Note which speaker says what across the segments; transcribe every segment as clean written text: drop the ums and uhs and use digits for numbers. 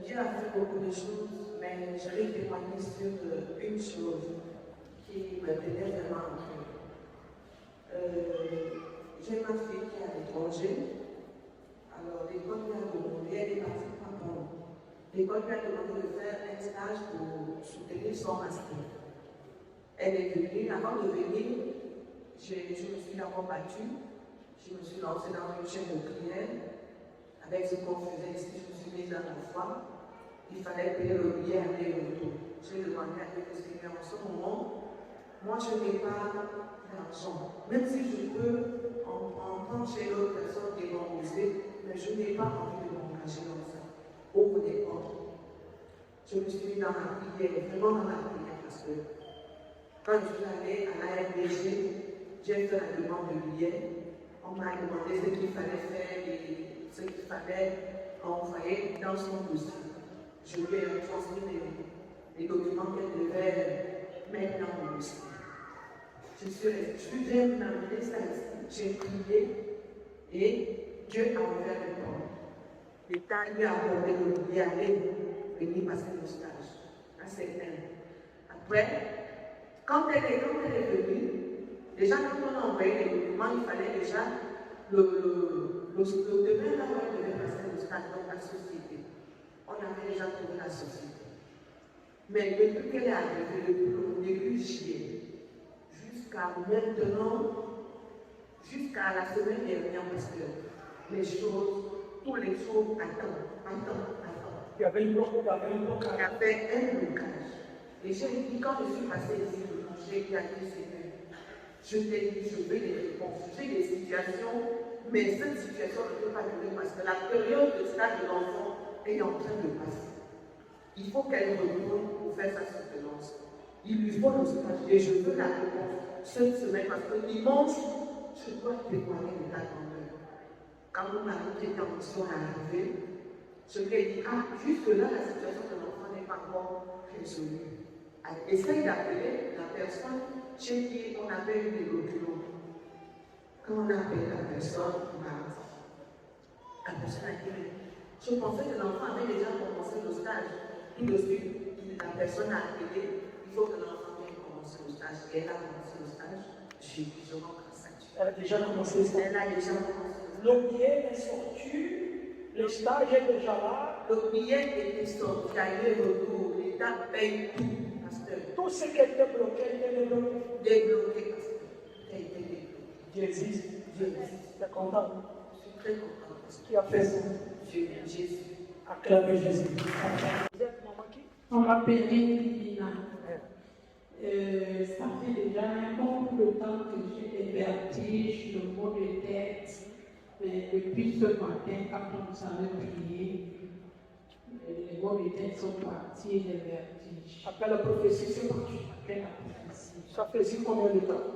Speaker 1: Dieu a fait beaucoup de choses, mais je vais témoigner sur une chose qui me tenait vraiment à cœur. J'ai ma fille qui est à l'étranger. Alors, l'école lui a demandé, elle est partie par an. L'école lui a demandé de faire un stage pour soutenir son master. Elle est venue, avant de venir, je me suis d'abord battue, je me suis lancée dans une chaîne de prière. Avec ce qu'on faisait ici, je me suis mise dans la foi. Il fallait payer le billet aller et retour. J'ai demandé à Dieu que Seigneur, en ce moment, moi je n'ai pas d'argent. Même si je peux en prendre chez d'autres personnes qui vont m'aider, mais je n'ai pas envie de m'engager dans ça. Ouvre des portes. Je me suis mis dans la prière, vraiment dans la prière, parce que quand je suis allée à la RDG, j'ai fait la demande de billet. On m'a demandé ce qu'il fallait faire et ce qu'il fallait envoyer dans son dossier. Je lui ai transmis les documents qu'elle devait mettre dans mon dossier. J'ai amené ça ici, j'ai prié et Dieu a ouvert les portes. L'État lui a accordé le billet aller venir passer le stage à Septembre. Après, quand elle est venue, déjà quand on a envoyé les documents, il fallait déjà le domaine là où elle devait passer le stage, donc la société. On avait déjà trouvé la société. Mais depuis qu'elle est arrivée, depuis le début juillet, jusqu'à maintenant, jusqu'à la semaine dernière, parce que les choses, tous les jours, attends.
Speaker 2: Il y avait un blocage.
Speaker 1: Il y avait un blocage. Et j'ai dit, quand je suis passée ici, j'ai dit à Dieu, Seigneur, je t'ai dit, je veux des réponses. J'ai des situations, mais cette situation ne peut pas durer parce que la période de stage de l'enfant est en train de passer. Il faut qu'elle retourne pour faire sa soutenance. Il lui faut le stage et je veux la réponse cette semaine parce que dimanche, je dois témoigner de ta grandeur. Quand mon mari qui était en mission est arrivé, je lui ai dit, jusque-là, la situation de l'enfant n'est pas encore résolue. Essaye d'appeler la personne chez qui on avait eu des documents. Quand on a appelé la personne, la personne a dit, je pensais que l'enfant avait déjà commencé le stage. Tout de suite, la personne a appelé, il faut que l'enfant vienne commencer le stage. Et elle a commencé le stage, je rentre à ça.
Speaker 2: Elle a déjà commencé le stage.
Speaker 1: Elle a déjà commencé le stage.
Speaker 2: Le billet est sorti, le stage est déjà là.
Speaker 1: Le billet était sorti, aller retour, l'État paye tout.
Speaker 2: Tout ce qui était bloqué était débloqué.
Speaker 1: Débloqué, parce que a été débloqué.
Speaker 2: Dieu existe. Tu es content?
Speaker 1: Je suis très content.
Speaker 2: Qui a fait ça?
Speaker 1: Jésus.
Speaker 2: Acclamez Jésus. Vous êtes maman qui?
Speaker 3: On m'appelle Lina. Ça fait déjà un bon bout de temps que j'ai des vertiges, le mot de tête. Mais depuis ce matin, quand on nous avait prié, les mots de tête sont partis et les vertiges.
Speaker 2: Après la prophétie, c'est parti.
Speaker 3: Après la prophétie.
Speaker 2: Ça fait combien de temps?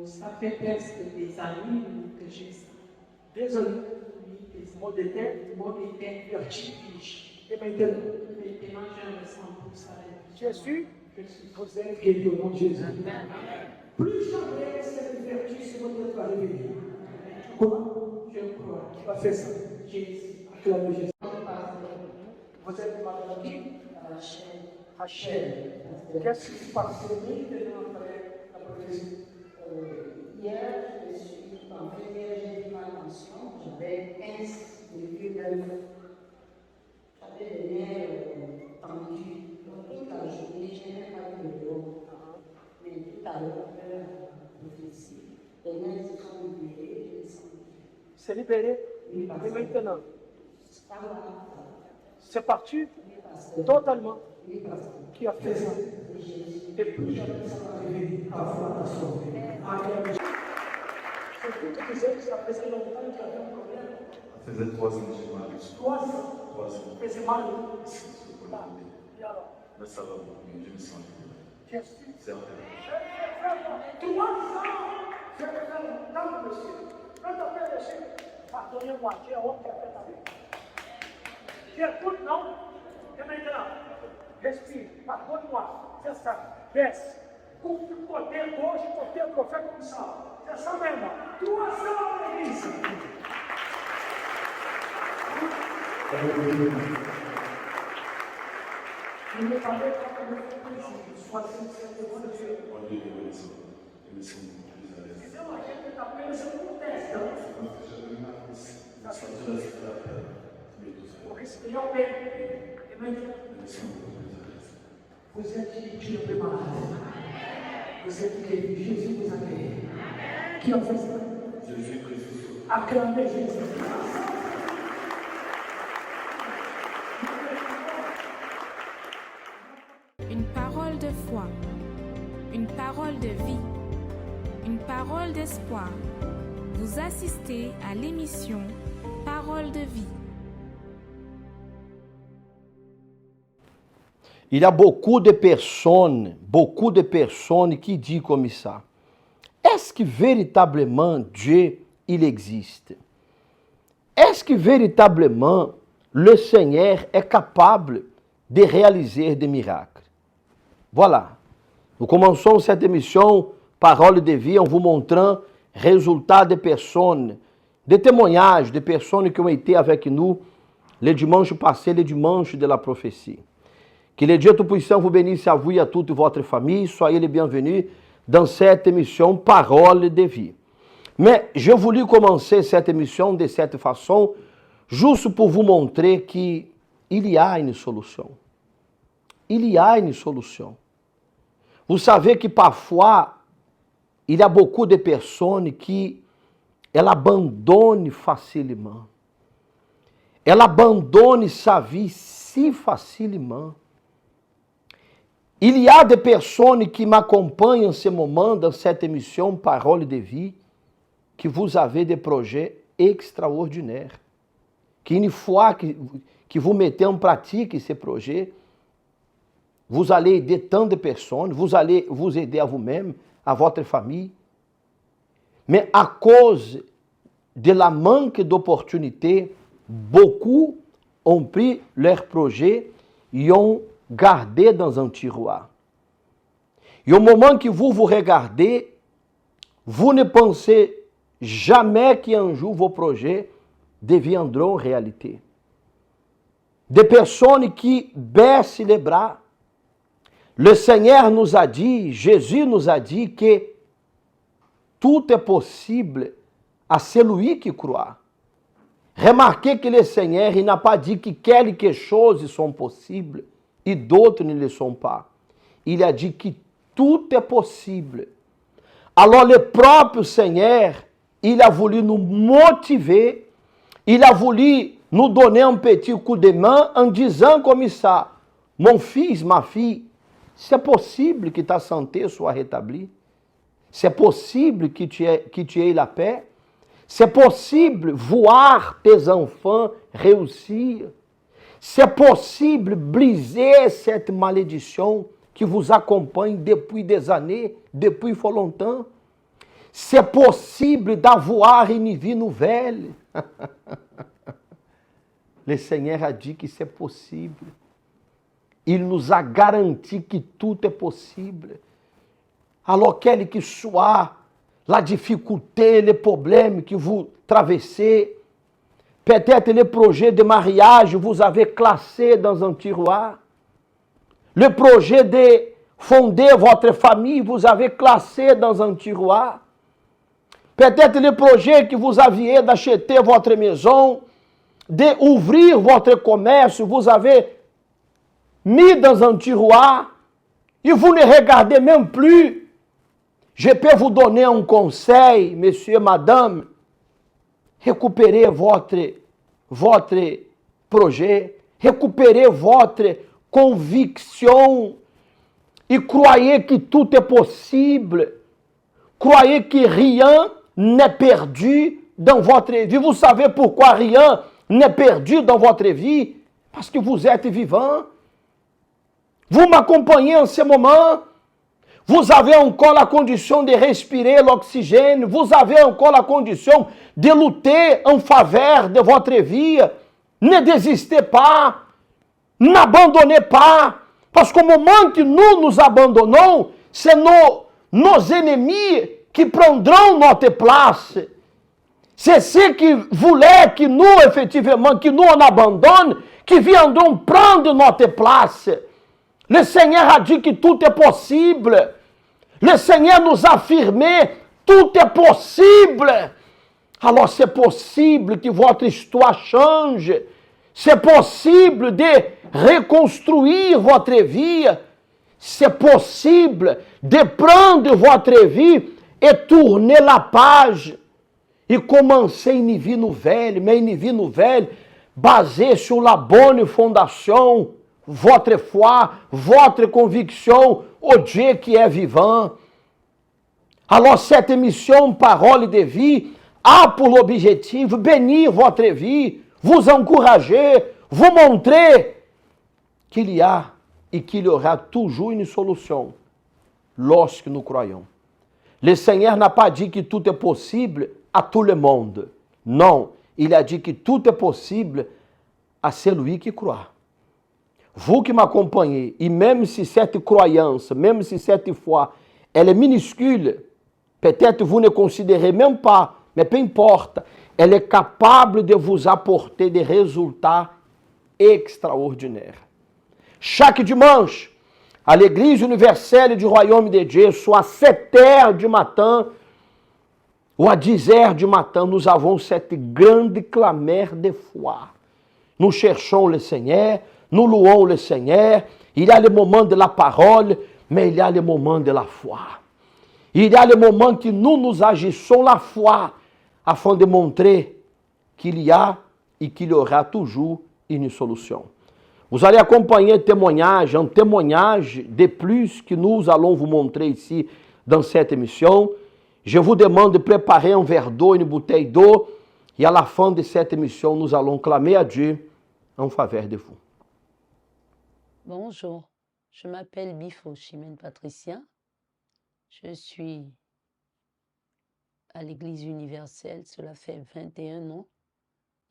Speaker 3: Ça fait presque des années que j'ai ça.
Speaker 2: Des années.
Speaker 3: Oui, des
Speaker 2: Mots de tête,
Speaker 3: vertige.
Speaker 2: et maintenant?
Speaker 3: Maintenant, je ressens pour ça.
Speaker 2: Jésus, vous êtes guéri au nom de Jésus. Plus jamais cette vertige sur votre tête va revenir. Comment?
Speaker 3: Je crois.
Speaker 2: Qui va faire ça?
Speaker 3: Jésus.
Speaker 2: Acclamez Jésus. Vous êtes madame qui? Rachel. Qu'est-ce qui se passe après la prophétie?
Speaker 4: Hier, je suis en première génération, j'avais 15,9. J'avais les nerfs tendus. Donc toute la journée, je n'ai pas vu le dos. Mais tout à l'heure, après la prophétie, les nerfs se sont libérés, je les sens.
Speaker 2: C'est libéré?
Speaker 4: Oui,
Speaker 2: Et maintenant?
Speaker 4: Ça va.
Speaker 2: C'est parti?
Speaker 4: Oui, pasteur.
Speaker 2: Totalement.
Speaker 4: Oui, pasteur.
Speaker 2: Qui a fait ça?
Speaker 4: Jésus.
Speaker 2: Et plus jamais ça va revenir. Ta foi t'a sauvé. Amen. C'est tout que vous êtes, ça faisait longtemps qu'il y avait un problème.
Speaker 5: Ça faisait 3 ans que j'ai mal.
Speaker 2: 3 ans.
Speaker 5: 3 ans.
Speaker 2: Ça faisait mal.
Speaker 5: Là,
Speaker 2: Et alors?
Speaker 5: là, ça va beaucoup mieux. Je me sens bien.
Speaker 2: Jésus.
Speaker 5: C'est vrai.
Speaker 2: 3 ans. Je vais faire longtemps, monsieur. Quand on fait le chien, pardonnez-moi, j'ai honte à faire avec. Tu écoutes, non? Et maintenant, respire, pardonne-moi. C'est ça. Baisse. Coupe du côté gauche, côté droit, fais comme ça. C'est ça même. 3 ans, l'église. Il me parlait comme le fait soit sincère devant Dieu. Então a gente está apenas contestando. Porque se realmente, você é de preparado. Você é de Jesus nos amém. Que oferece a grande Jesus.
Speaker 6: Une parole de foi, une parole de vie, une parole d'espoir. Vous assistez à l'émission Parole de vie.
Speaker 7: Il y a beaucoup de personnes qui disent comme ça. Est-ce que véritablement Dieu, il existe? Est-ce que véritablement le Seigneur est capable de réaliser des miracles? Voilà. Nous commençons cette émission Parole de vie en vous montrant résultats de personnes, des témoignages de personnes qui ont été avec nous le dimanche passé, le dimanche de la prophétie. Que le Dieu Tout-Puissant vous bénisse à vous et à toute votre famille. Soyez les bienvenus dans cette émission Parole de vie. Mais j'ai voulu commencer cette émission de cette façon, juste pour vous montrer qu'il y a une solution. Il y a une solution. Vous savez que parfois, il y a beaucoup de personnes qui elles abandonnent facilement. Elles abandonnent sa vie si facilement. Il y a des personnes qui m'accompagnent en ce moment dans cette émission Parole de vie, que vous avez des projets extraordinaires. Qu'une fois que vous mettez en pratique ces projets, vous allez aider tant de personnes, vous allez vous aider à vous-même, à votre famille. Mais à cause de la manque d'opportunités, beaucoup ont pris leurs projets et ont gardé dans un tiroir. Et au moment que vous vous regardez, vous ne pensez jamais qu'un jour vos projets deviendront réalité. Des personnes qui baissent les bras. Le Seigneur nous a dit, Jésus nous a dit que tout est possible à celui qui croit. Remarquez que le Seigneur il n'a pas dit que quelques choses sont possibles et d'autres ne le sont pas. Il a dit que tout est possible. Alors le propre Seigneur, il a voulu nous motiver, il a voulu nous donner un petit coup de main en disant comme ça, mon fils, ma fille, c'est possible que ta santé soit rétablie. C'est possible que tu aies la paix. C'est possible voir tes enfants réussir. C'est possible briser cette malédiction qui vous accompagne depuis des années, depuis fort longtemps. C'est possible d'avoir une vie nouvelle. Le Seigneur a dit que c'est possible. Il nous a garanti que tout est possible. Alors, quelle que soit la difficulté, les problèmes que vous traversez, peut-être les projets de mariage, vous avez classé dans un tiroir. Le projet de fonder votre famille, vous avez classé dans un tiroir. Peut-être le projet que vous aviez d'acheter votre maison, d'ouvrir votre commerce, vous avez mis dans un tiroir et vous ne regardez même plus. Je peux vous donner un conseil, monsieur, madame. Récupérez votre projet, récupérez votre conviction et croyez que tout est possible. Croyez que rien n'est perdu dans votre vie. Vous savez pourquoi rien n'est perdu dans votre vie? Parce que vous êtes vivant. Vous m'accompagnez en ce moment. Vous avez encore la condition de respirer l'oxygène. Vous avez encore la condition de lutter en faveur de votre vie. Ne désistez pas. N'abandonnez pas. Parce qu'au moment que nous abandonnons, c'est nos ennemis qui prendront notre place. C'est ceux qui voulaient que nous, effectivement, que nous on abandonne, qui viendront prendre notre place. Le Seigneur a dit que tout est possible. Le Seigneur nous a affirmé, tout est possible. Alors c'est possible que votre histoire change. C'est possible de reconstruire votre vie. C'est possible de prendre votre vie et tourner la page et commencer une vie nouvelle, mais une vie nouvelle basée sur la bonne fondation, votre foi, votre conviction au Dieu qui est vivant. Alors cette émission Parole de vie a pour l'objectif bénir votre vie, vous encourager, vous montrer qu'il y a et qu'il y aura toujours une solution lorsque nous croyons. Le Seigneur n'a pas dit que tout est possible à tout le monde. Non, il a dit que tout est possible à celui qui croit. Vous qui m'accompagnez, et même si cette croyance, même si cette foi, elle est minuscule, peut-être vous ne considérez même pas, mais peu importe, elle est capable de vous apporter des résultats extraordinaires. Chaque dimanche, à l'Église universelle du Royaume de Dieu, soit à 7h du matin ou à 10h du matin, nous avons cette grande clameur de foi. Nous cherchons le Seigneur, nous louons le Seigneur. Il y a le moment de la parole, mais il y a le moment de la foi. Il y a le moment que nous agissons la foi afin de montrer qu'il y a et qu'il y aura toujours une solution. Vous allez acompanher un témoignage de plus que nous allons vous montrer ici dans cette émission. Je vous demande de préparer un verre d'eau, une bouteille d'eau, et à la fin de cette émission, nous allons clamer à Dieu en faveur de vous.
Speaker 8: Bonjour, je m'appelle Bifo Chimène Patricia. Je suis à l'Église universelle, cela fait 21 ans,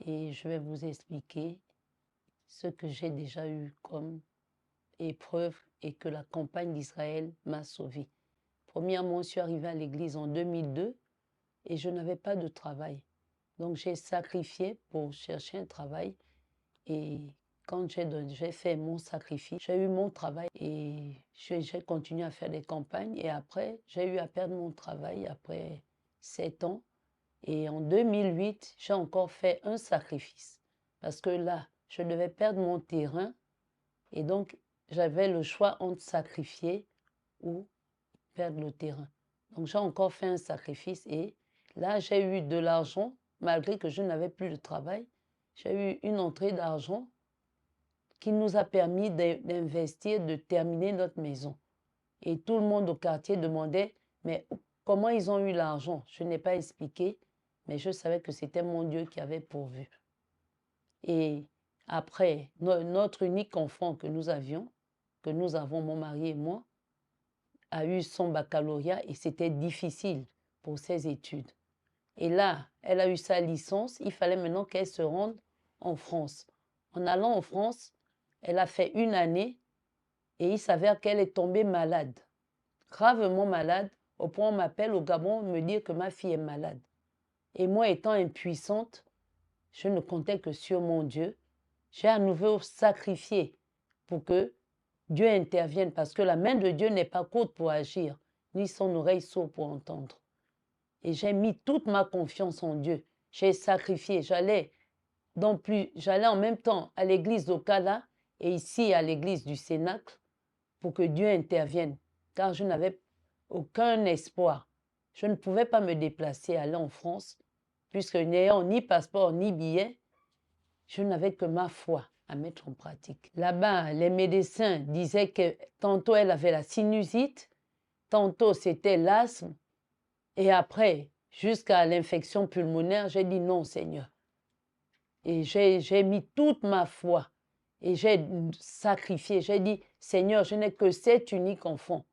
Speaker 8: et je vais vous expliquer ce que j'ai déjà eu comme épreuve et que la campagne d'Israël m'a sauvé. Premièrement, je suis arrivée à l'église en 2002 et je n'avais pas de travail. Donc j'ai sacrifié pour chercher un travail et quand j'ai fait mon sacrifice, j'ai eu mon travail et j'ai continué à faire des campagnes et après, j'ai eu à perdre mon travail après 7 ans. Et en 2008, j'ai encore fait un sacrifice parce que là, je devais perdre mon terrain et donc j'avais le choix entre sacrifier ou perdre le terrain. Donc j'ai encore fait un sacrifice et là j'ai eu de l'argent malgré que je n'avais plus de travail. J'ai eu une entrée d'argent qui nous a permis d'investir, de terminer notre maison. Et tout le monde au quartier demandait mais comment ils ont eu l'argent? Je n'ai pas expliqué, mais je savais que c'était mon Dieu qui avait pourvu. Et après, notre unique enfant que nous avons, mon mari et moi, a eu son baccalauréat et c'était difficile pour ses études. Et là, elle a eu sa licence, il fallait maintenant qu'elle se rende en France. En allant en France, elle a fait 1 année et il s'avère qu'elle est tombée malade, gravement malade, au point où on m'appelle au Gabon me dire que ma fille est malade. Et moi étant impuissante, je ne comptais que sur mon Dieu. J'ai à nouveau sacrifié pour que Dieu intervienne parce que la main de Dieu n'est pas courte pour agir, ni son oreille sourde pour entendre. Et j'ai mis toute ma confiance en Dieu. J'ai sacrifié. J'allais en même temps à l'église d'Okala et ici à l'église du Cénacle pour que Dieu intervienne, car je n'avais aucun espoir. Je ne pouvais pas me déplacer, aller en France, puisque n'ayant ni passeport ni billet, je n'avais que ma foi à mettre en pratique. Là-bas, les médecins disaient que tantôt elle avait la sinusite, tantôt c'était l'asthme, et après, jusqu'à l'infection pulmonaire, j'ai dit non, Seigneur. Et j'ai mis toute ma foi et j'ai sacrifié. J'ai dit, Seigneur, je n'ai que 7 uniques enfants.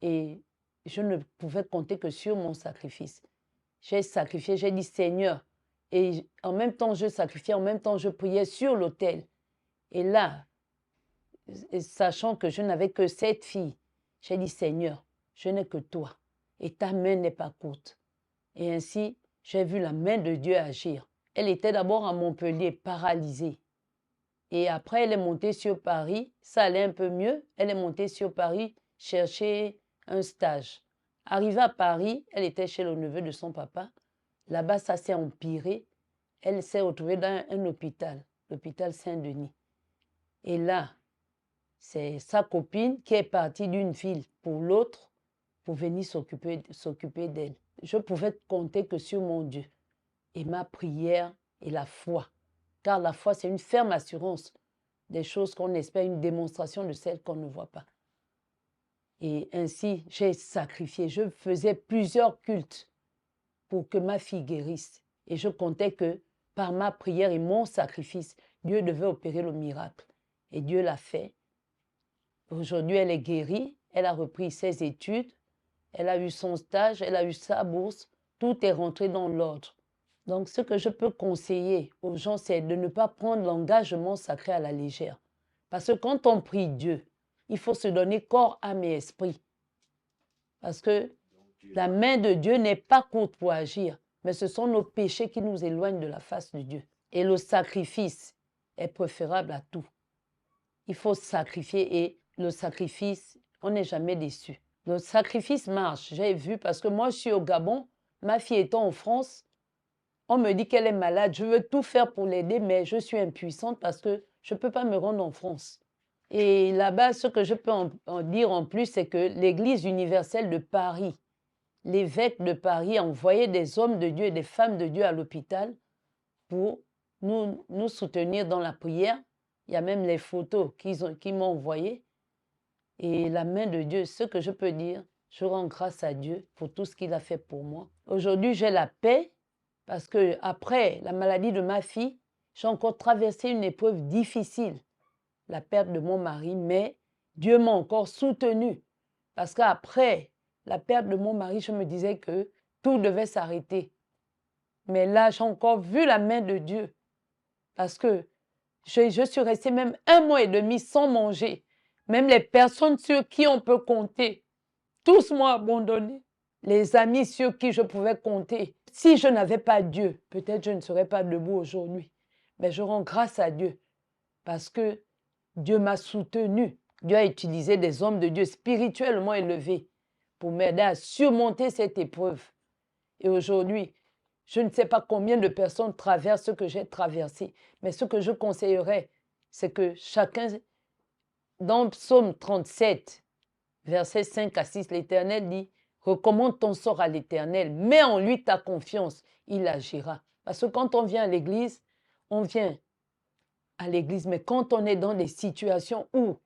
Speaker 8: Et je ne pouvais compter que sur mon sacrifice. J'ai sacrifié, j'ai dit, Seigneur. Et en même temps, je sacrifiais, en même temps, je priais sur l'autel. Et là, sachant que je n'avais que 7 filles, j'ai dit, Seigneur, je n'ai que toi. Et ta main n'est pas courte. Et ainsi, j'ai vu la main de Dieu agir. Elle était d'abord à Montpellier, paralysée. Et après, elle est montée sur Paris. Ça allait un peu mieux. Elle est montée sur Paris chercher un stage. Arrivée à Paris, elle était chez le neveu de son papa. Là-bas, ça s'est empiré. Elle s'est retrouvée dans un hôpital, l'hôpital Saint-Denis. Et là, c'est sa copine qui est partie d'une ville pour l'autre pour venir s'occuper d'elle. Je pouvais compter que sur mon Dieu et ma prière et la foi. Car la foi, c'est une ferme assurance des choses qu'on espère, une démonstration de celles qu'on ne voit pas. Et ainsi, j'ai sacrifié. Je faisais plusieurs cultes pour que ma fille guérisse. Et je comptais que par ma prière et mon sacrifice, Dieu devait opérer le miracle. Et Dieu l'a fait. Aujourd'hui, elle est guérie. Elle a repris ses études. Elle a eu son stage. Elle a eu sa bourse. Tout est rentré dans l'ordre. Donc, ce que je peux conseiller aux gens, c'est de ne pas prendre l'engagement sacré à la légère. Parce que quand on prie Dieu, il faut se donner corps, âme et esprit. Parce que la main de Dieu n'est pas courte pour agir, mais ce sont nos péchés qui nous éloignent de la face de Dieu. Et le sacrifice est préférable à tout. Il faut sacrifier et le sacrifice, on n'est jamais déçu. Le sacrifice marche, j'ai vu, parce que moi je suis au Gabon, ma fille étant en France, on me dit qu'elle est malade, je veux tout faire pour l'aider, mais je suis impuissante parce que je ne peux pas me rendre en France. Et là-bas, ce que je peux en dire en plus, c'est que l'Église universelle de Paris, l'évêque de Paris a envoyé des hommes de Dieu et des femmes de Dieu à l'hôpital pour nous soutenir dans la prière. Il y a même les photos qu'ils m'ont envoyées. Et la main de Dieu, ce que je peux dire, je rends grâce à Dieu pour tout ce qu'il a fait pour moi. Aujourd'hui, j'ai la paix parce qu'après la maladie de ma fille, j'ai encore traversé une épreuve difficile, la perte de mon mari, mais Dieu m'a encore soutenue. Parce qu'après la perte de mon mari, je me disais que tout devait s'arrêter. Mais là, j'ai encore vu la main de Dieu. Parce que je suis restée même 1 mois et demi sans manger. Même les personnes sur qui on peut compter, tous m'ont abandonné. Les amis sur qui je pouvais compter. Si je n'avais pas Dieu, peut-être je ne serais pas debout aujourd'hui. Mais je rends grâce à Dieu parce que Dieu m'a soutenu. Dieu a utilisé des hommes de Dieu spirituellement élevés pour m'aider à surmonter cette épreuve. Et aujourd'hui, je ne sais pas combien de personnes traversent ce que j'ai traversé, mais ce que je conseillerais, c'est que chacun, dans Psaume 37, versets 5 à 6, l'Éternel dit « Recommande ton sort à l'Éternel, mets en lui ta confiance, il agira. » Parce que quand on vient à l'église, on vient à l'église, mais quand on est dans des situations où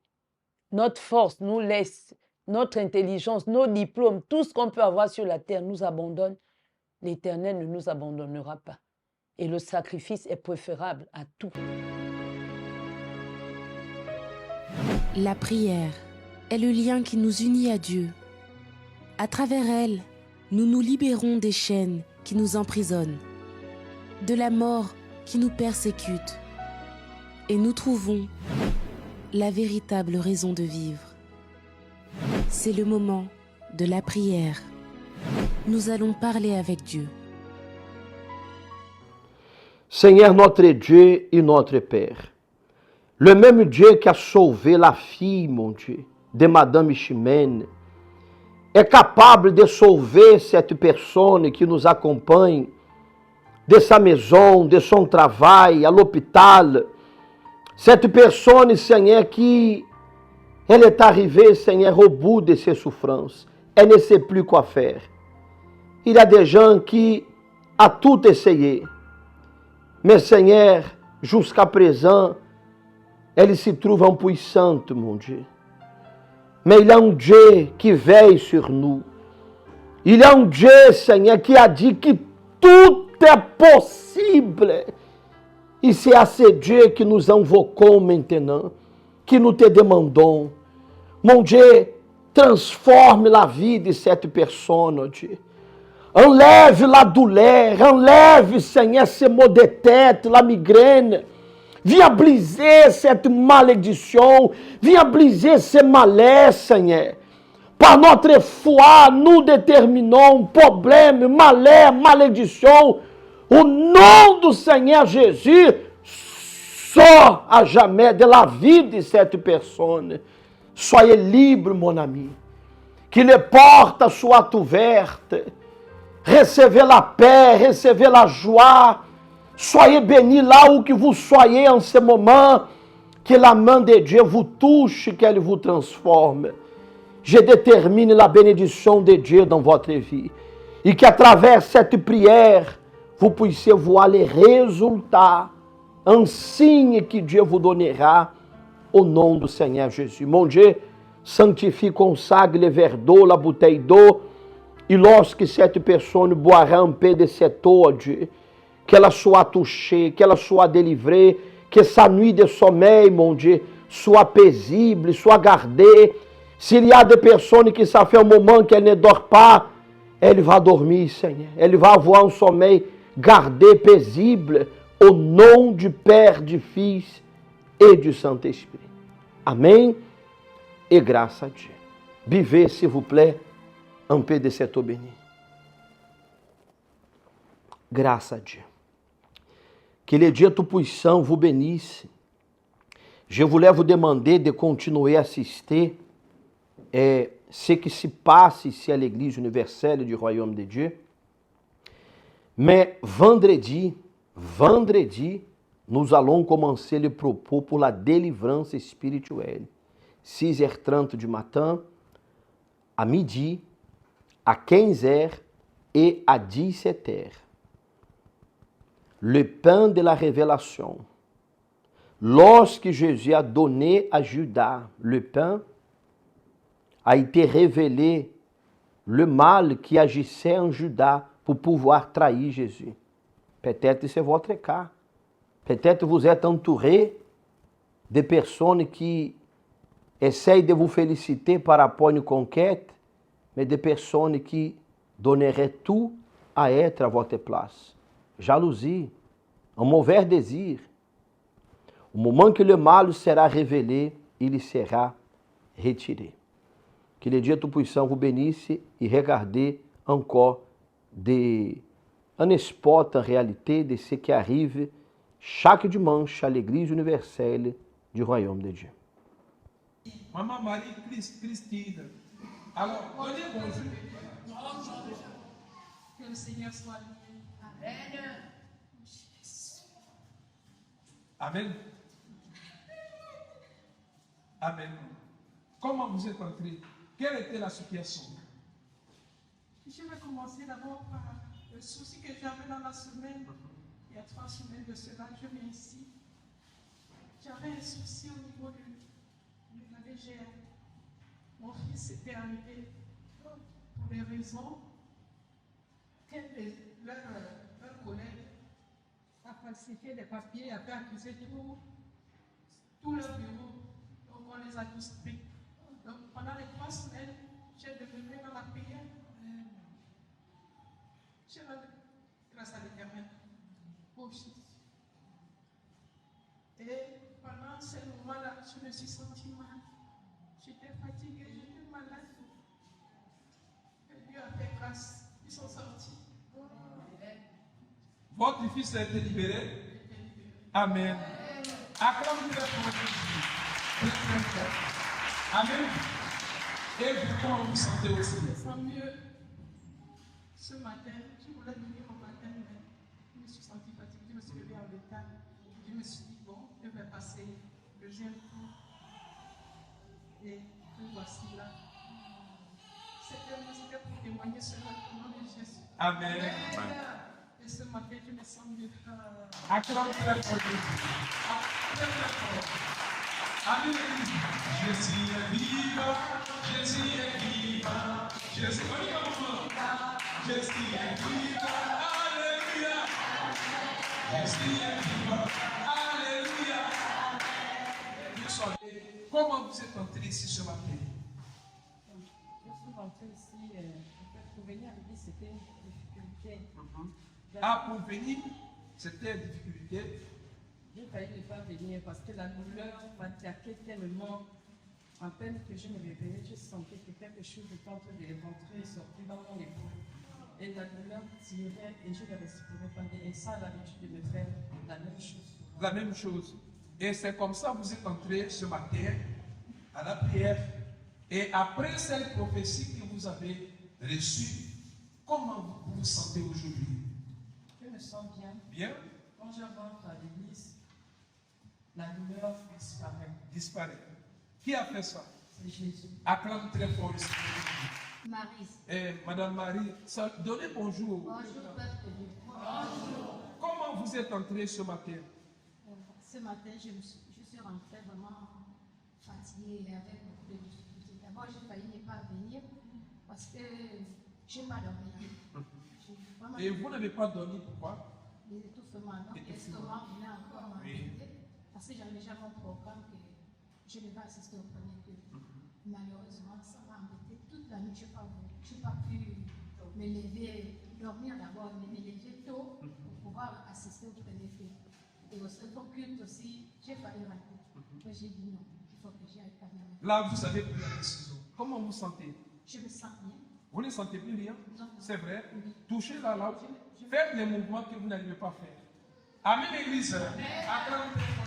Speaker 8: notre force nous laisse, notre intelligence, nos diplômes, tout ce qu'on peut avoir sur la terre nous abandonne, l'Éternel ne nous abandonnera pas. Et le sacrifice est préférable à tout.
Speaker 6: La prière est le lien qui nous unit à Dieu. À travers elle, nous nous libérons des chaînes qui nous emprisonnent, de la mort qui nous persécute, et nous trouvons la véritable raison de vivre. C'est le moment de la prière. Nous allons parler avec Dieu.
Speaker 7: Seigneur notre Dieu et notre Père, le même Dieu qui a sauvé la fille, mon Dieu, de Madame Chimène, est capable de sauver cette personne qui nous accompagne de sa maison, de son travail, à l'hôpital. Cette personne, Seigneur, qui elle est arrivée, Seigneur, au bout de ses souffrances. Elle ne sait plus quoi faire. Il y a des gens qui ont tout essayé. Mais, Seigneur, jusqu'à présent, elle se trouve impuissante, mon Dieu. Mais il y a un Dieu qui veille sur nous. Il y a un Dieu, Seigneur, qui a dit que tout est possible. Et c'est à ce Dieu que nous invoquons maintenant, que nous te demandons. Mon Dieu, transforme la vie de cette personne, Dieu. Enlève la douleur, enlève, Seigneur, ce maux de tête, la migraine. Viens briser cette malédiction, viens briser ce malaise, Seigneur. par notre foi, nous déterminons problème, malheur, malédiction. Au nom du Seigneur Jésus, sort à jamais de la vie de cette personne. Soyez libre, mon ami. Que les portes soient ouvertes. Recevez la paix, recevez la joie. Soyez bénis là où que vous soyez en ce moment. Que la main de Dieu vous touche, qu'elle vous transforme. Je détermine la bénédiction de Dieu dans votre vie. Et qu'à travers cette prière, vous puissiez voir les résultats. Un signe que Dieu vous donnera au nom du Seigneur Jésus. Mon Dieu, sanctifie, consagre le verre d'eau, la bouteille d'eau. E lorsque cette personne boira un peu de cette eau, Dieu, qu'elle soit touchée, qu'elle soit délivrée, que sa nuit de sommeil, mon Dieu, soit paisible, soit gardée. S'il y a des personnes qui ça fait un moment qu'elles ne dorment pas, elle va dormir, Seigneur. Elle va avoir un sommeil gardé, paisible, au nom du Père, du Fils et du Saint-Esprit. Amen. Et grâce à Dieu. Buvez, s'il vous plaît, un peu de cette eau bénie. Grâce à Dieu. Que le Dieu Tout-Puissant vous bénisse. Je voulais vous demander de continuer à assister ce qui se passe ici à l'Église universelle du Royaume de Dieu. Mais vendredi, nous allons commencer le propos pour la délivrance spirituelle. 6h30 du matin, à midi, à 15h et à 17h. Le pain de la révélation. Lorsque Jésus a donné à Judas le pain, a été révélé le mal qui agissait en Judas pour pouvoir trahir Jésus. Peut-être c'est votre cas. Peut-être vous êtes entouré de personnes qui essayent de vous féliciter par rapport à une conquête, mais de personnes qui donneraient tout à être à votre place. Jalousie, un mauvais désir. Au moment que le mal sera révélé, il sera retiré. Que le Dieu Tout-Puissant vous bénisse et regardez encore un spot en réalité de ce qui arrive chaque dimanche à l'Église universelle du Royaume de Dieu.
Speaker 9: Maman Marie Christine. Alors, donnez bonjour.
Speaker 10: Que le Seigneur soit loué. Amen.
Speaker 9: Amen. Amen. Comment vous êtes entré? Quelle était la situation?
Speaker 10: Je vais commencer d'abord par le souci que j'avais dans la semaine. Il y a 3 semaines de cela, je viens ici. J'avais un souci au niveau de la légère. Mon fils était arrivé pour des raisons que leur collègue a falsifié des papiers, a fait accuser tout leur bureau. Donc on les a tous pris. Donc pendant les 3 semaines, j'ai demeuré dans la prière. J'ai rendu grâce à l'Éternel pour Jésus. Et pendant ce moment-là, je me suis sentie mal. J'étais fatiguée, j'étais malade. Et Dieu a fait grâce. Ils sont sortis.
Speaker 9: Votre fils a été libéré? Amen. Acclamez-le pour Jésus. Amen. Et vous, comment vous sentez aussi?
Speaker 10: Je me sens mieux. Ce matin, je voulais venir au matin, mais je me suis sentie fatiguée. Je me suis levée en retard. Je me suis dit, bon, je vais passer le deuxième tour. Et me voici là. C'était pour témoigner cela au nom de Jésus.
Speaker 9: Amen.
Speaker 10: Et ce matin, je me sens mieux.
Speaker 9: Acclamez-le pour Jésus. Amen. Jésus est vivant. Jésus est vivant. Jésus est vivant. Jésus est vivant. Alléluia. Jésus est vivant. Alléluia. Comment vous êtes entré ici ce matin?
Speaker 10: Je suis rentrée ici pour venir à l'église, c'était une difficulté.
Speaker 9: Ah, pour venir, c'était une difficulté.
Speaker 10: J'ai failli ne pas venir parce que la douleur m'attaquait tellement. En peine que je me réveillais, je sentais que quelque chose était en train de rentrer et sortir dans mon épaule. Et la douleur tirait et je ne respirais pas bien. Et ça a l'habitude de me faire la même chose.
Speaker 9: La même chose. Et c'est comme ça que vous êtes entré ce matin à la prière. Et après cette prophétie que vous avez reçue, comment vous vous sentez aujourd'hui?
Speaker 10: Je me sens bien.
Speaker 9: Bien?
Speaker 10: Quand je rentre à l'église, la douleur disparaît.
Speaker 9: Disparaît. Qui a fait ça?
Speaker 10: C'est Jésus.
Speaker 9: Acclame très fort le Seigneur.
Speaker 11: Marie.
Speaker 9: Et Madame Marie, donnez bonjour.
Speaker 11: Bonjour, Père de Dieu.
Speaker 9: Bonjour. Comment vous êtes entré ce matin?
Speaker 11: Ce matin, je suis rentrée vraiment fatiguée et avec beaucoup de difficultés. D'abord, j'ai failli ne pas venir parce que je n'ai pas dormi.
Speaker 9: Et vous n'avez pas dormi, pourquoi?
Speaker 11: Les étouffements. Donc, l'estomac venait encore m'embêter parce que j'avais déjà mon programme que je ne vais pas assister au premier culte. Malheureusement, ça m'a embêté. Toute la nuit, je n'ai pas pu me lever, dormir d'abord, mais me lever tôt pour pouvoir assister au premier culte. Et au second culte aussi, j'ai failli rater. Mais j'ai dit non, il faut que j'y aille quand même.
Speaker 9: Là, vous avez pris la décision. Comment vous sentez?
Speaker 11: Je me sens bien.
Speaker 9: Vous ne sentez plus rien?
Speaker 11: Non.
Speaker 9: C'est vrai?
Speaker 11: Oui.
Speaker 9: Touchez là, faites les mouvements que vous n'arrivez pas à faire. Amen, l'église. Acclame très fort.